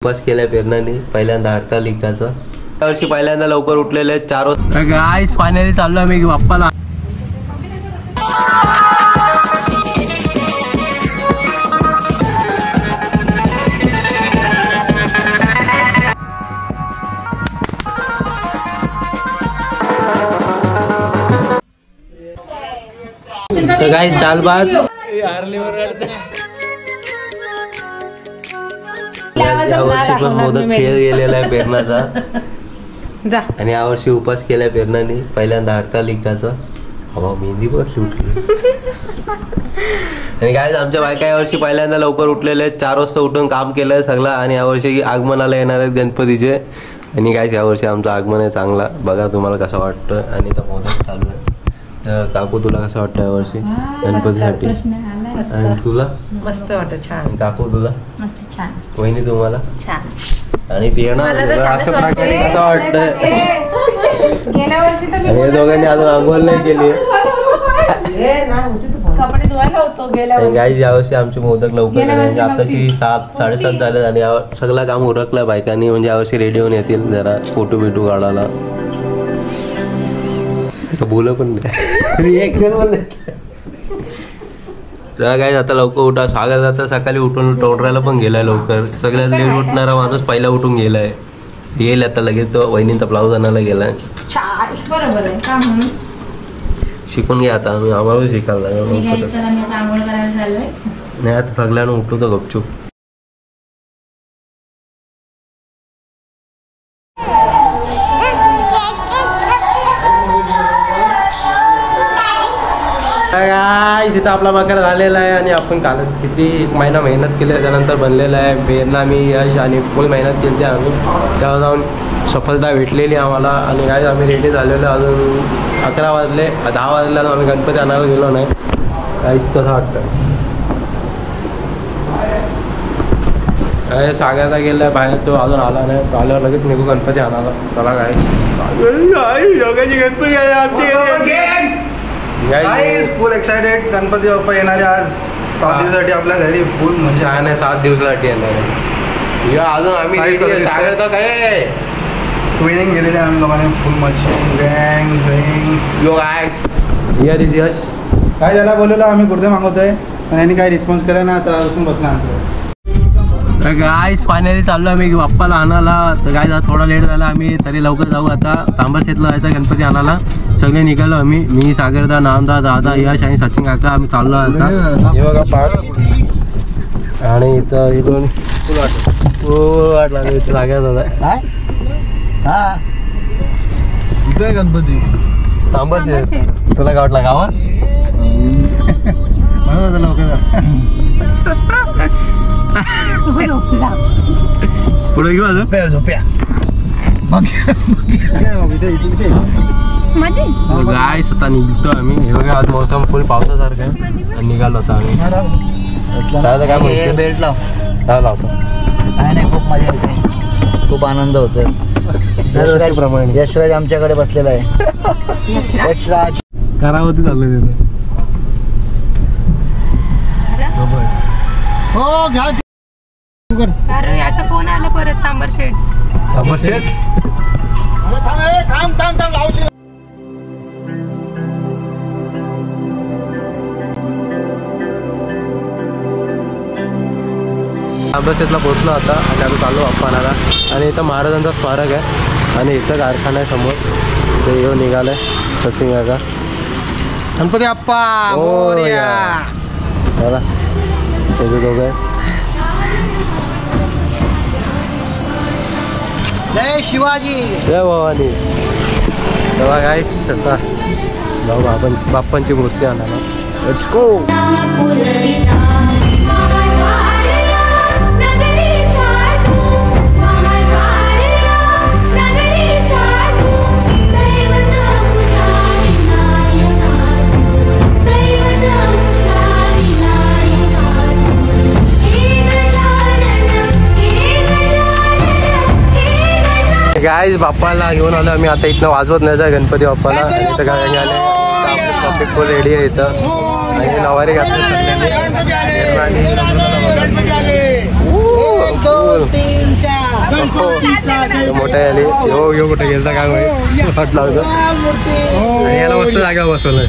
उपवास केलाय पेरणाने पहिल्यांदा हरतालिकाचा. या वर्षी पहिल्यांदा लवकर उठलेले 4 वाजता. गाईस फायनली चाललो आम्ही बाप्पाला. तर गाईस दाल भात यावर्षी पण मोदक खेळ गेलेला आहे पेरणाचा आणि यावर्षी उपवास केलाय पेरणाने पहिल्यांदा हरतालिकाचा. हवा मेहंदी बसली उठली. आणि गाईस आमच्या बायका यावर्षी पहिल्यांदा लवकर उठलेले आहेत. 4 वाजता उठून काम केलंय सगळं. आणि यावर्षी आगमनाला येणार आहेत गणपतीचे. आणि गाईस यावर्षी आमचं आगमन आहे चांगला. बघा तुम्हाला कसं वाटतं. आणि तर मोदक चालू आहे. तर काकू तुला कसं वाटतं यावर्षी गणपतीसाठी? आणि तुला मस्त वाटत. छान. काकू तुला मस्त छान. वहिनी तुम्हाला छान. आणि पियणार असं प्रकारे कसं वाटतं? गेल्या वर्षी तर हे दोघांनी अजून आंघोळ नाही केली. कपडे धुवायला होतो गेल्या वर्षी. गाईस यावर्षी आमचे मोदक लवकर म्हणजे आताशी 7-7:30 झाले. आणि सगळं काम उरकलं बायकांनी. म्हणजे यावर्षी रेडी होऊन येतील जरा फोटो बिटू काढायला. बोल पण नाही. काय आता लवकर उठा. सागर जाता सकाळी उठून टोटरायला पण गेलाय लवकर. सगळ्यात लेट उठणारा माणूस पहिला उठून गेलाय. येईल आता लगेच. तो वहिनींचा ब्लाऊज आणायला गेलाय. बरोबर आहे का म्हणून शिकून घ्या आता. आम्ही आम्हाला शिकायला नाही. आता सगळ्यांना उठवतो गपचूप. इथं आपला मकर झालेला आहे. आणि आपण काल किती 1 महिना मेहनत केली त्याच्यानंतर बनलेला आहे. पेरणा मी यश आणि फुल मेहनत केली आम्ही. तेव्हा जाऊन सफलता भेटलेली आम्हाला. आणि काय आम्ही रेडी झालेलो. अजून 11 वाजले 10 वाजले आम्ही गणपती आणायला गेलो नाही. काहीच कसं वाटतं. काय सागरला गेलाय बाहेर. तो अजून आला नाही. तो आल्यावर लगेच निघू गणपती आणायला. चला काय योगाची गणपती आहे आमची. फुल एक्साइटेड. गणपती बाप्पा येणारे आज 7 दिवसासाठी आपल्या घरी. फुल म्हणजे छान आहे. 7 दिवसासाठी येणार आहे. अजून आम्ही सागर तर काय ट्रेनिंग गेलेली आहे आम्ही लोकांनी. फुल मच्छी गँग यो गाईस हिअर इज यश. काय झाला बोललेलं आम्ही कुर्ते मागवतोय पण यांनी काही रिस्पॉन्स केला ना. आता अजून बसला आमचं. गाईस फायनली चाललो आम्ही बाप्पाला आणायला. तर काय थोडा लेट झाला. आम्ही तरी लवकर जाऊ. आता तांबरशेतला जायचं गणपती आणायला. सगळे निघालो आम्ही. मी सागरदा नामदा दादा यश आणि सचिन काका आम्ही चाललो आता. हे बघा पाठ. आणि इथं इथून वाट लागली. इथं लागेल दादा. हा कुठे गणपती? तांबरशेत. तुला काय वाटलं गावात? पुढे घेऊ अजून झोप्या. गाय स्वतः निघतो आम्ही. हे बघा आज मौसम फुल पावसासारखं आहे. आणि निघालो होता आम्ही. काय म्हणतो बेल्ट लाव. काय लावतो? काय नाही. खूप मजा येते. खूप आनंद होतोय. यशराज आमच्याकडे बसलेला आहे. यशराज करावती चाललंय तिथं. हो घ्या. कारण याचा फोन आला परत. तांबरशेट थांब लावची. तांबरशेतला पोहोचलो आता. आणि आम्ही चालू अप्पानाला. आणि इथं महाराजांचा स्मारक आहे. आणि इथं कारखाना आहे समोर. ते येऊन निघालंय सचिन काका. गणपती बाप्पा मोरया. बघा ते दोघं. जय शिवाजी जय भवानी. तेव्हा काय आता जाऊ आपण बाप्पांची मूर्ती आणायला. Let's go. गाईज बाप्पाला घेऊन आलो आम्ही. आता इथनं वाजवत नाही जाय गणपती बाप्पाला. इथं गाडी आले फुल रेडी आहे इथं. आणि नवारी घातली. 1 2 3 4 मोठा आले यो कुठे गेलता काय हट लावतो आणि याला मस्त जागेवर बसवलंय.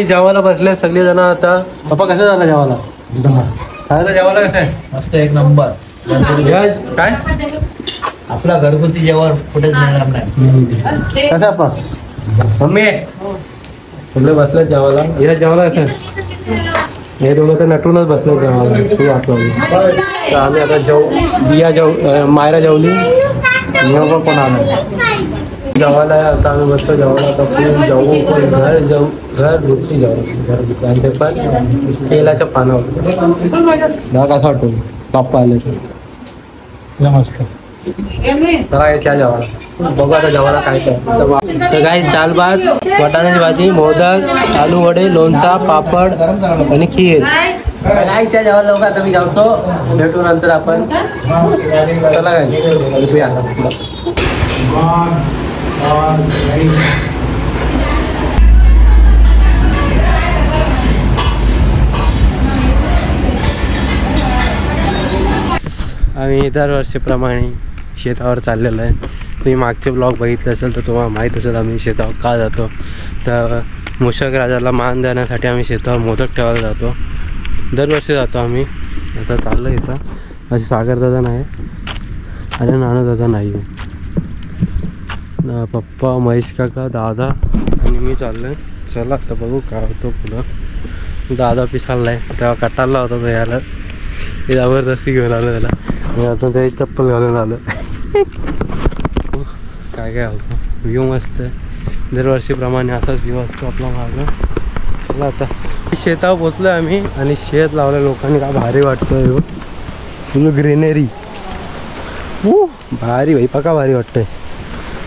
जेवायला बसले सगळे जण आता. पप्पा कसं झालं जेवायला? साधा जेवायला कसं आहे? मस्त एक नंबर. काय आपला घरगुती जेवण कुठेच मिळणार नाही. कसं पप्पा मम्मी सगळे बसले जेवायला. या जेवायला कसं हे दोघं तर नटूनच बसले जेवायला. तू आठवली तर आम्ही आता बिया मायरा जेवली कोण आला जेवायला. आता आम्ही बसतो जेवायला. आता पुढे जाऊ पण घर घरची जेवण आणि ते पण तेलाच्या पानावर. कसं वाटतो पप्पा आले तर? मस्त. चला काय जेवायला बघू आता जेवायला काय काय तर काय दाल भात वाटाण्याची भाजी मोदक आलू वडे लोणचा पापड आणि खीर काय जेवायला लोक आता मी जातो भेटू नंतर आपण चला काय आम्ही दरवर्षीप्रमाणे शेतावर चाललेलो आहे. तुम्ही मागचे ब्लॉग बघितले असेल तर तुम्हाला माहीत असेल आम्ही शेतावर का जातो. तर मूषक राजाला मान देण्यासाठी आम्ही शेतावर मोदक ठेवायला जातो. दरवर्षी जातो आम्ही. आता चाललं इथं असे सागरदादा नाही आणि नानूदादा नाही. पप्पा महेश काका दादा आणि मी चाललो आहे. चला आता बघू काय होतं पुढं. दादा पिसाळला आहे तेव्हा कटारला होता तो यायला ते जबरदस्ती घेऊन आलं त्याला. मी आता ते चप्पल घालून आलं. काय काय होतं व्ह्यू मस्त आहे. दरवर्षीप्रमाणे असाच व्ह्यू असतो आपला मागं. चला आता शेतावर पोचलो आहे आम्ही आणि शेत लावलं लोकांनी. का भारी वाटतं फुल ग्रीनरी भारी भाई पका भारी वाटतंय.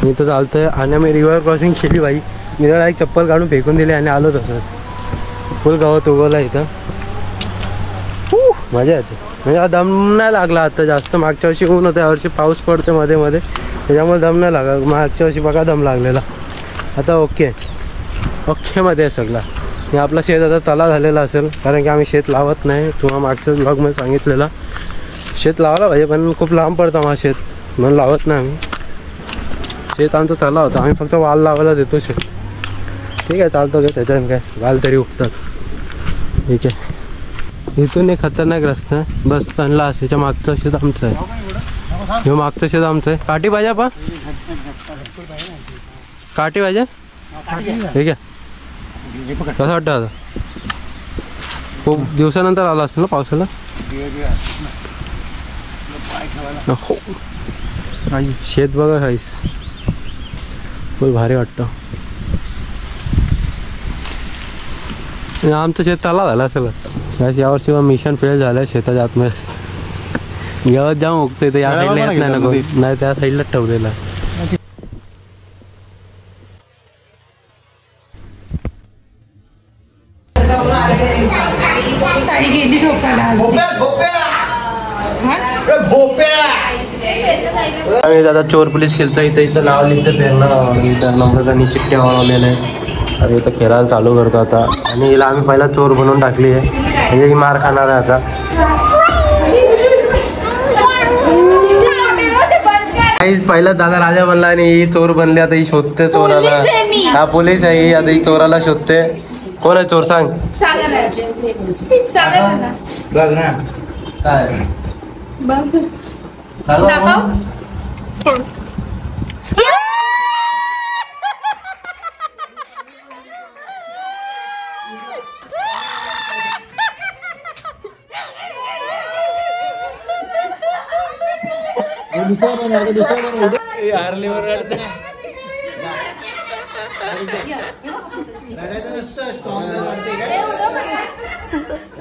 मी तर चालतोय आणि मी रिव्हर क्रॉसिंग केली भाई. मी त्याला एक चप्पल काढून फेकून दिली आणि आलो तसंच. फुल गवत उगवला इथं. मजा येते म्हणजे दम नाही लागला आता जास्त. मागच्या वर्षी ऊन होतं यावर्षी पाऊस पडतो मध्ये मध्ये त्याच्यामुळे दम नाही लागला. मागच्या वर्षी बघा दम लागलेला. आता ओकेमध्ये आहे सगळा. हे आपला शेत आता तला झालेला असेल कारण की आम्ही शेत लावत नाही. तुम्हाला मागच्याच ब्लॉगमध्ये सांगितलेलं शेत लावायला पाहिजे पण खूप लांब पडतं आम्हाला शेत म्हणून लावत नाही आम्ही. शेत आमचा तला होता आम्ही फक्त वाल लावायला देतो शेत. ठीक आहे चालतो काय त्याच्यानं काय वाल तरी उगतात. ठीक आहे इथून एक खतरनाक रस्ता आहे बस स्टँडला असायच्या मागचं शेत आमचं आहे. हे मागचं शेत आमचं आहे. काठी पाहिजे आपण काठी पाहिजे ठीक आहे. कसं वाटतं आता खूप दिवसानंतर आला असेल ना पावसाला. हो शेत बघा काहीच खूप भारी वाटतं. आमचं शेत तलाव झालं असेल यावर्षी मिशन फेल झालं शेताच्या आतमध्ये. गवत जाम उगतंय तर या साईडला येत नाही ना नाही त्या साईडलाच ठेवलेला. आम्ही दादा चोर पोलीस खेळतो इथं नाव लिहितं पेरणा नम्रतानी चिठ्ठ्या बनवलेलं आहे. आणि इथं खेळायला चालू करतो आता. आणि हिला आम्ही पहिला चोर बनवून टाकली आहे म्हणजे ही मार खाणार आहे आता. पहिला दादा राजा बनला आणि ही चोर बनली. आता ही शोधते चोराला. हा पोलीस आहे ही. आता ही चोराला शोधते. कोण आहे चोर सांग. बघ ना काय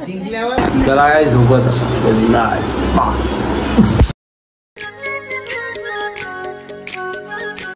जिंकल्यावर त्याला काय झोपत